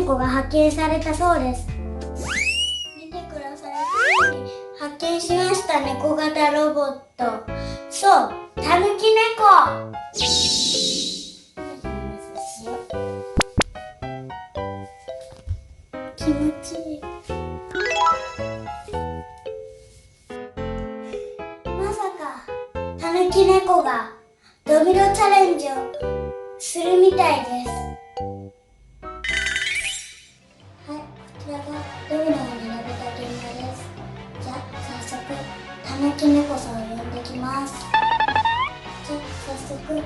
猫が発見されたそうです。見てください。発見しました猫型ロボット。そう、たぬき猫。気持ちいい。まさかたぬき猫がドミノチャレンジをするみたいです。はい、こちらがドミノを並べた現場です。じゃあ早速たぬき猫さんを呼んできます。じゃあ早速たぬ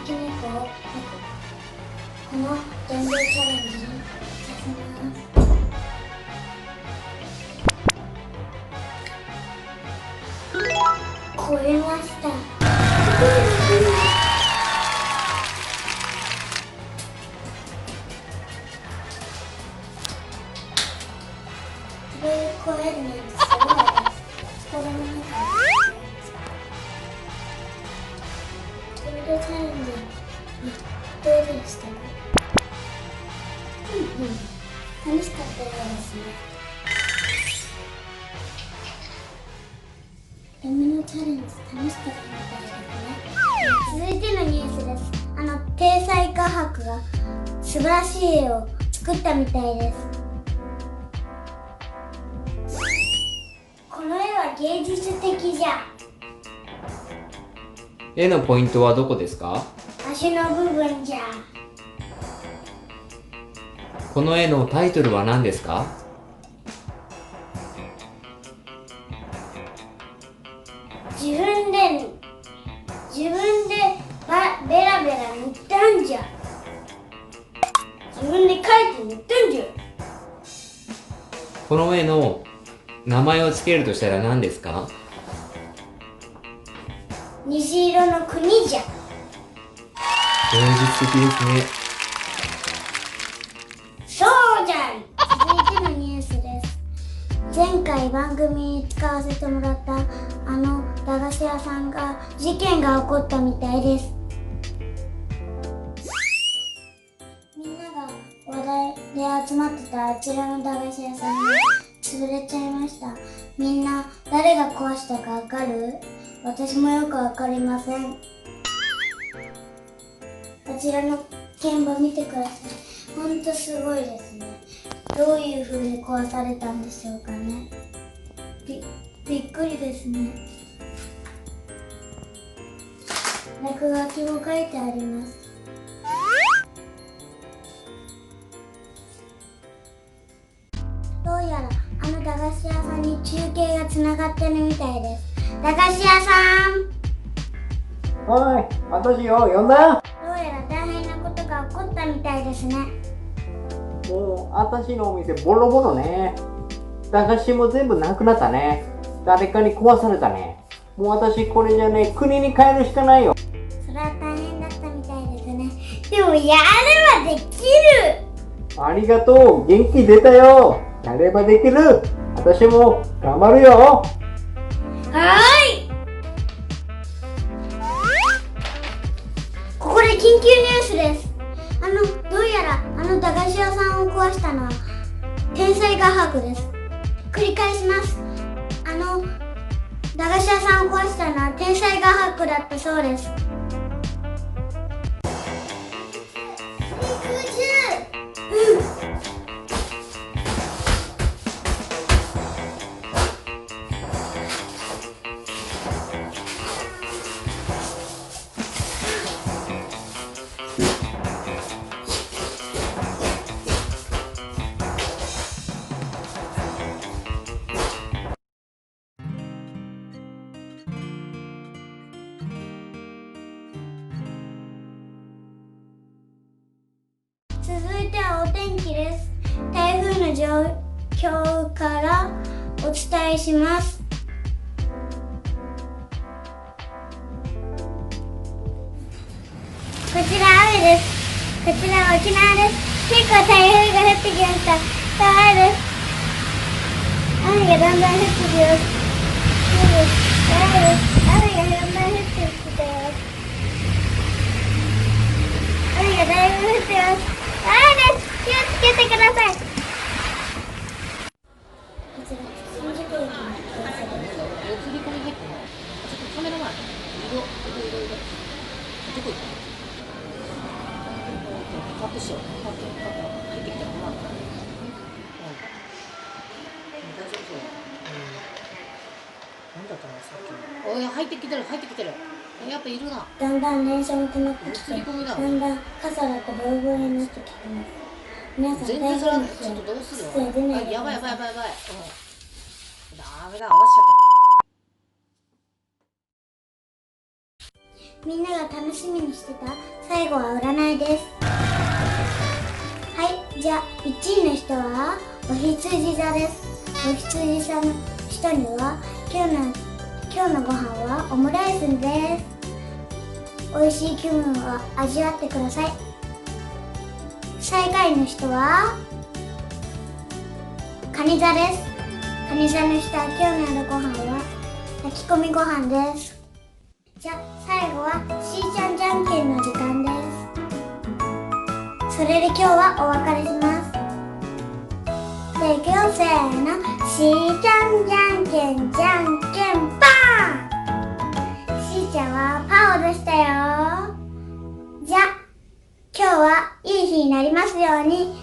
き猫をこのドミノチャレンジにさせます。超えました。これ超えるのにすごいです。心の中でドミノチャレンジどうでしたか？楽しかったようですね。ドミノチャレンジ楽しかったみたいですね。続いてのニュースです。天才画伯が素晴らしい絵を作ったみたいです。この絵は芸術的じゃ。絵のポイントはどこですか？足の部分じゃ。この絵のタイトルは何ですか？自分でベラベラ塗ったんじゃ。自分で描いて塗ったんじゃ。この絵の名前を付けるとしたら何ですか？虹色の国じゃ。芸術的ですね。そうじゃん。続いてのニュースです。前回番組に使わせてもらった駄菓子屋さんが事件が起こったみたいです。みんなが話題で集まってたあちらの駄菓子屋さんが潰れちゃいました。みんな誰が壊したかわかる？私もよくわかりません。あちらの現場見てください。ほんとすごいですね。どういう風に壊されたんでしょうかね。びっくりですね。落書きも書いてあります。どうやら駄菓子屋さんに中継がつながってるみたいです。駄菓子屋さん。はい、私よ、呼んだ？どうやら大変なことが起こったみたいですね。もう、私のお店ボロボロね。駄菓子も全部なくなったね。誰かに壊されたね。もう私これじゃね、国に帰るしかないよ。それは大変だったみたいですね。でもやればできる。ありがとう、元気出たよ。やればできる。私も頑張るよ。はーい。ここで緊急ニュースです。どうやら駄菓子屋さんを壊したのは天才画伯です。繰り返します。駄菓子屋さんを壊したのは天才画伯だったそうです。続いてはお天気です。台風の状況からお伝えします。こちら雨です。こちら沖縄です。結構台風が降ってきました。雨です。雨がだんだん降ってきます。雨です。雨がだんだん降ってきてます。雨がだいぶ降ってます。雨です。気をつけて入ってきてる入ってきてる。やっぱいるな。だんだん電車も止まってきて、刷り込みだだんだん傘だとボロボロになってきてます。皆さん全大然それはち丈夫ですよ。ょっとどうする失礼出ないあ、でください。やばいやばいやばいやばい。ダメだ、合わせちゃっみんなが楽しみにしてた最後は占いです。はい、じゃあ1位の人はお羊座です。お羊座の人には今日のご飯はオムライスです。美味しい気分を味わってください。最下位の人は蟹座です。蟹座の人は今日の夜ご飯は炊き込みご飯です。じゃあ最後はしーちゃんじゃんけんの時間です。それで今日はお別れします。でいくよ、せーの。しーちゃんじゃんけんじゃんけんパー。しーちゃんはパーを出したよ。じゃあ今日はいい日になりますように。